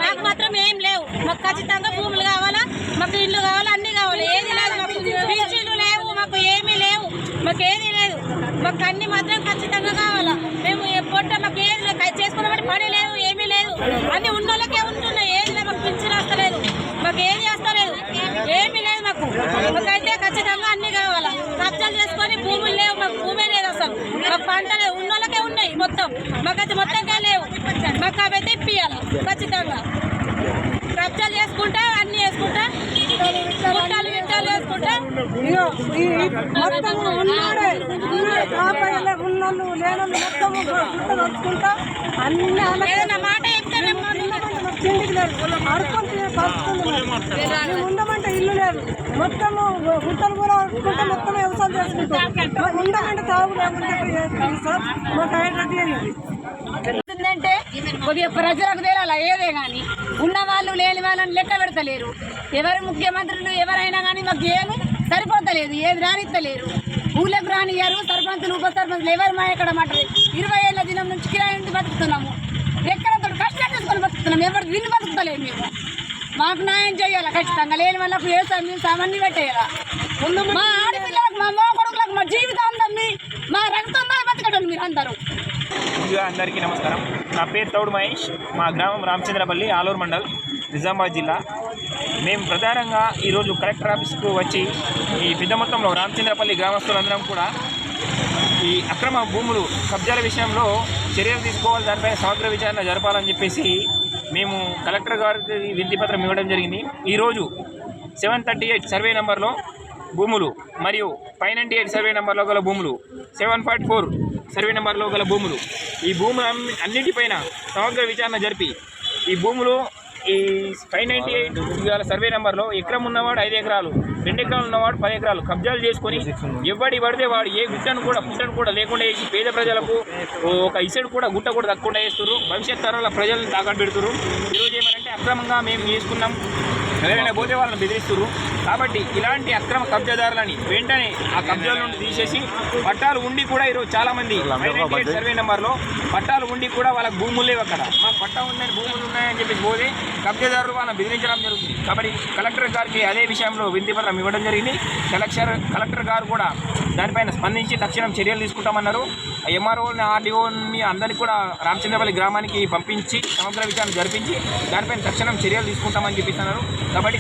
మాకు మాత్రం ఏం లేవు. మాకు ఖచ్చితంగా భూములు కావాలా, మాకు ఇల్లు కావాలా, అన్ని కావాలి. ఏది లేదు మాకు, బీచ్లు లేవు, మాకు ఏమీ లేవు, మాకు ఏది లేదు. మాకు అన్ని మాత్రం ఖచ్చితంగా కావాలా. మేము పొట్ట మాకు ఏది చేసుకున్నామంటే పని లేదు, ఏమీ లేదు. అన్ని ఉన్నోళ్ళకే ఉంటున్నాయి. ఏది లేదు, మాకు పింఛన్ వస్తలేదు, మాకు ఏది వస్తలేదు, ఏమీ లేదు. మాకైతే ఖచ్చితంగా అన్ని కావాలా. కబ్జాలు చేసుకొని భూములు లేవు, మాకు భూమే లేదు అసలు. మాకు పంట లేదు, ఉన్నోళ్ళకే ఉన్నాయి మొత్తం, మాకైతే మొత్తంగా లేవు. మాకు అవైతే ఇప్పియాలి ఖచ్చితంగా. కబ్జాలు చేసుకుంటా, అన్ని వేసుకుంటా, గుట్టాలు విట్టాలు వేసుకుంటా. ఏదైనా మాట చెప్తే ఉండమంటే ఇల్లు లేదు, మొత్తము గుట్టలు కూడా వస్తుకుంటే మొత్తం వ్యవసాయం చేసుకుంటాం. ఉండమంటే తాగు లేకుంటే సార్ మాకు అంటే కొద్దిగా ప్రజలకు తేలాల. ఏదే కానీ ఉన్న వాళ్ళు లేని వాళ్ళని లెక్క పెడతలేరు. ఎవరు ముఖ్యమంత్రులు ఎవరైనా కానీ మాకు ఏమి సరిపోతలేదు, ఏది రానిస్తలేరు. ఊళ్ళకు రానియ్యారు. సర్పంచులు ఉప సర్పంచులు ఎవరు మా ఎక్కడ మాట్లాడు 20 ఏళ్ల దినం నుంచి కిరాయి నుంచి బతుకుతున్నాము. ఎక్కడతో కష్టం చేసుకొని బతుకుతున్నాము. ఎవరు విని బతుకుతలేదు. మేము మాకు న్యాయం చేయాలి ఖచ్చితంగా. లేని వాళ్ళకు ఏ సామాన్ని పెట్టేయాలా. మా ఆడపిల్లలకు, మా మో కొడుకులకు, మా జీవితాంతం మా రక్తంలో బతకడం మీరు అందరూ. ముందుగా అందరికీ నమస్కారం. నా పేరు తౌడు మహేష్. మా గ్రామం రామచంద్రపల్లి, ఆలూరు మండల్, నిజామాబాద్ జిల్లా. మేము ప్రధానంగా ఈరోజు కలెక్టర్ ఆఫీస్కు వచ్చి ఈ పెద్ద మొత్తంలో రామచంద్రపల్లి గ్రామస్తులందరం కూడా ఈ అక్రమ భూములు కబ్జాల విషయంలో చర్యలు తీసుకోవాలి, దానిపైన సమగ్ర విచారణ జరపాలని చెప్పేసి మేము కలెక్టర్ గారికి వినతిపత్రం ఇవ్వడం జరిగింది. ఈరోజు 738 సర్వే నెంబర్లో భూములు మరియు 598 సర్వే నెంబర్లో గల భూములు, 744 సర్వే నెంబర్లో గల భూములు, ఈ భూములు అన్నింటిపైన సమగ్ర విచారణ జరిపి ఈ భూములు ఈ 598 గల సర్వే నెంబర్లో ఎకరం ఉన్నవాడు 5 ఎకరాలు, 2 ఎకరాలు ఉన్నవాడు 10 ఎకరాలు కబ్జాలు చేసుకొని ఎవడి పడితే వాడు ఏ గుట్టను కూడా లేకుండా వేసి పేద ప్రజలకు ఒక ఇసడు కూడా గుట్ట కూడా తక్కువ వేస్తున్నారు. భవిష్యత్ తరాల ప్రజలను తాకట్టు పెడుతున్నారు. ఈరోజు ఏమంటే అక్రమంగా మేము చేసుకున్నాం, ఎవరైనా పోతే వాళ్ళని బెదిరిస్తున్నారు. కాబట్టి ఇలాంటి అక్రమ కబ్జాదారులని వెంటనే ఆ కబ్జాల నుండి తీసేసి పట్టాలు ఉండి కూడా ఈరోజు చాలామంది 598 సర్వే నెంబర్లో పట్టాలు ఉండి కూడా వాళ్ళకి భూములు లేవు. అక్కడ మాకు పట్టా ఉందని భూములు ఉన్నాయని చెప్పి పోతే కబ్జాదారులు వాళ్ళని బెదిరించడం జరుగుతుంది. కాబట్టి కలెక్టర్ గారికి అదే విషయంలో వినతిపత్రం ఇవ్వడం జరిగింది. కలెక్టర్ గారు కూడా దానిపైన స్పందించి తక్షణం చర్యలు తీసుకుంటామన్నారు. ఎంఆర్ఓని, ఆర్డీఓని అందరినీ కూడా రామచంద్రపల్లి గ్రామానికి పంపించి సమగ్ర విచారణ జరిపించి దానిపైన తక్షణం చర్యలు తీసుకుంటామని చెప్పిస్తున్నారు. కాబట్టి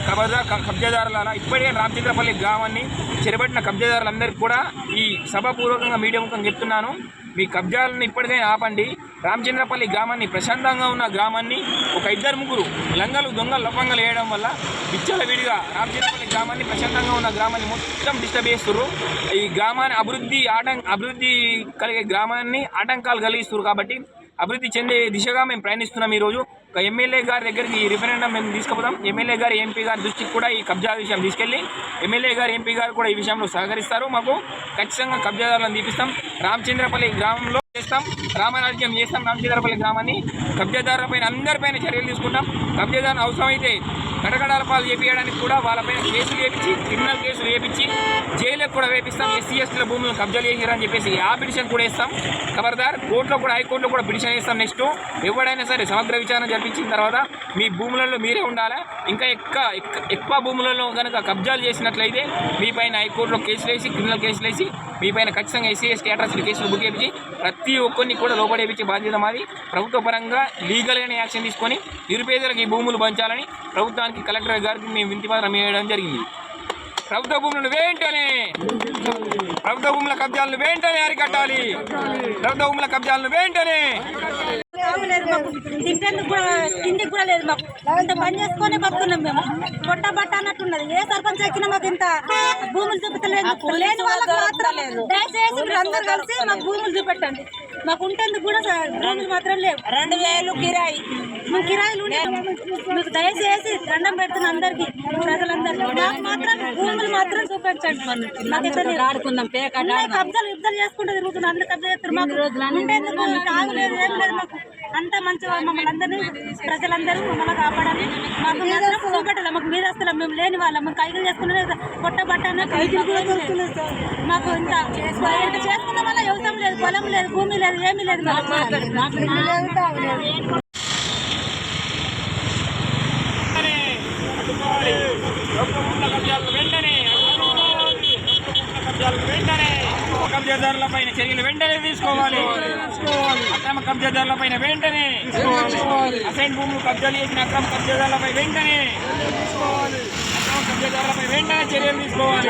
కబ్జాదారుల ఇప్పటికే రామచంద్రపల్లి గ్రామాన్ని చెరబట్టిన కబ్జాదారులందరికీ కూడా ఈ సభాపూర్వకంగా మీడియా ముఖంగా చెప్తున్నాను, మీ కబ్జాలను ఇప్పటికైనా ఆపండి. రామచంద్రపల్లి గ్రామాన్ని, ప్రశాంతంగా ఉన్న గ్రామాన్ని ఒక 2-3 లంగలు దొంగలు లపంగలు వేయడం వల్ల విచ్చలవిడిగా రామచంద్రపల్లి గ్రామాన్ని, ప్రశాంతంగా ఉన్న గ్రామాన్ని మొత్తం డిస్టర్బ్ చేస్తున్నారు. ఈ గ్రామాన్ని అభివృద్ధి కలిగే గ్రామాన్ని ఆటంకాలు కలిగిస్తున్నారు. కాబట్టి అభివృద్ధి చెందే దిశగా మేము ప్రయాణిస్తున్నాం. ఈరోజు ఒక ఎమ్మెల్యే గారి దగ్గరికి ఈ రిఫరెండం మేము తీసుకుపోతాం. ఎమ్మెల్యే గారు, ఎంపీ గారి దృష్టికి కూడా ఈ కబ్జా విషయం తీసుకెళ్ళి ఎమ్మెల్యే గారు, ఎంపీ గారు కూడా ఈ విషయంలో సహకరిస్తారు. మాకు ఖచ్చితంగా కబ్జాదారులను తీపిస్తాం. రామచంద్రపల్లి గ్రామంలో చేస్తాం, రామరాజ్యం చేస్తాం. రామచంద్రపల్లి గ్రామాన్ని కబ్జాదారులపైన అందరిపైన చర్యలు తీసుకుంటాం. కబ్జాదారులు అవసరమైతే కటకడాల పాలు చేపించడానికి కూడా వాళ్ళపైన కేసులు వేపించి, క్రిమినల్ కేసులు వేపించి జైలుకు కూడా వేపిస్తాం. ఎస్సీ ఎస్టీల భూములను కబ్జాలు చేసారని చెప్పేసి ఆ పిటిషన్ కూడా వేస్తాం. ఖబర్దార్ కోర్టులో కూడా, హైకోర్టులో కూడా పిటిషన్ వేస్తాం. నెక్స్ట్ ఎవడైనా సరే సమగ్ర విచారణ జరిపించిన తర్వాత మీ భూములలో మీరే ఉండాలి. ఇంకా ఎక్కువ భూములలో కనుక కబ్జాలు చేసినట్లయితే మీపైన హైకోర్టులో కేసులు వేసి, క్రిమినల్ కేసులు వేసి మీపైన ఖచ్చితంగా ఎస్సీ ఎస్టీ అట్రాసిటీ కేసులు బుక్ చేయించి ప్రతి ఒక్కరిని కూడా లోపడేపించే బాధ్యత మాది. ప్రభుత్వ పరంగా లీగల్గానే యాక్షన్ తీసుకొని నిరుపేదలకు ఈ భూములు పంచాలని ప్రభుత్వానికి, కలెక్టర్ గారికి మేము వినతిపత్రం ఇవ్వడం జరిగింది. ప్రభుత్వ భూములను వెంటనే, ప్రభుత్వ భూముల కబ్జాలను వెంటనే అరికట్టాలి. ప్రభుత్వ భూముల కబ్జాలను వెంటనే. తింటేందుకు కూడా, తిండికి కూడా లేదు మాకు. ఇంత పని చేసుకొని బతున్నాం మేము. పొట్ట బట్ట అన్నట్టున్నది. ఏ సర్పంచ్ ఎక్కినా మాకు ఇంత భూములు చూపించలేదు. లేని వాళ్ళకి మాత్రం దయచేసి మీరు అందరు కలిసి మాకు భూములు చూపెట్టండి. మాకు ఉంటేందుకు కూడా భూములు మాత్రం లేవు. 2000 కిరాయి, మేము కిరాయిలు మీకు దయచేసి దండం పెడుతున్న అందరికి, ప్రజలందరికీ మాకు మాత్రం భూములు మాత్రం చూపించండి. మాకు ఆడుకుందాం, కబ్జాలు యుద్ధాలు చేసుకుంటూ తిరుగుతున్నాం. అందరు కబ్జా చేస్తారు. మాకు ఉండేందుకు తాగులేదు, ఏం లేదు. మాకు అంత మంచిగా మమ్మల్ని అందరినీ ప్రజలందరూ మమ్మల్ని కాపాడాలి. మాకు మాత్రం చూపెట్టాలి. మాకు మీద వస్తున్నాం, మేము లేని వాళ్ళం, మేము కైకులు చేసుకునే కొట్టబట్టాను మాకు ఇంత చేసుకున్న వల్ల వ్యవసాయం లేదు, పొలం లేదు, భూమి లేదు, ఏమీ లేదు. కబ్జాదారుల పైన చర్యలు వెంటనే తీసుకోవాలి. అక్రమ కబ్జాదారులపైన వెంటనే, అసైన్ భూములు కబ్జాలు చేసిన అక్రమ కబ్జాదారులపై వెంటనే చర్యలు తీసుకోవాలి.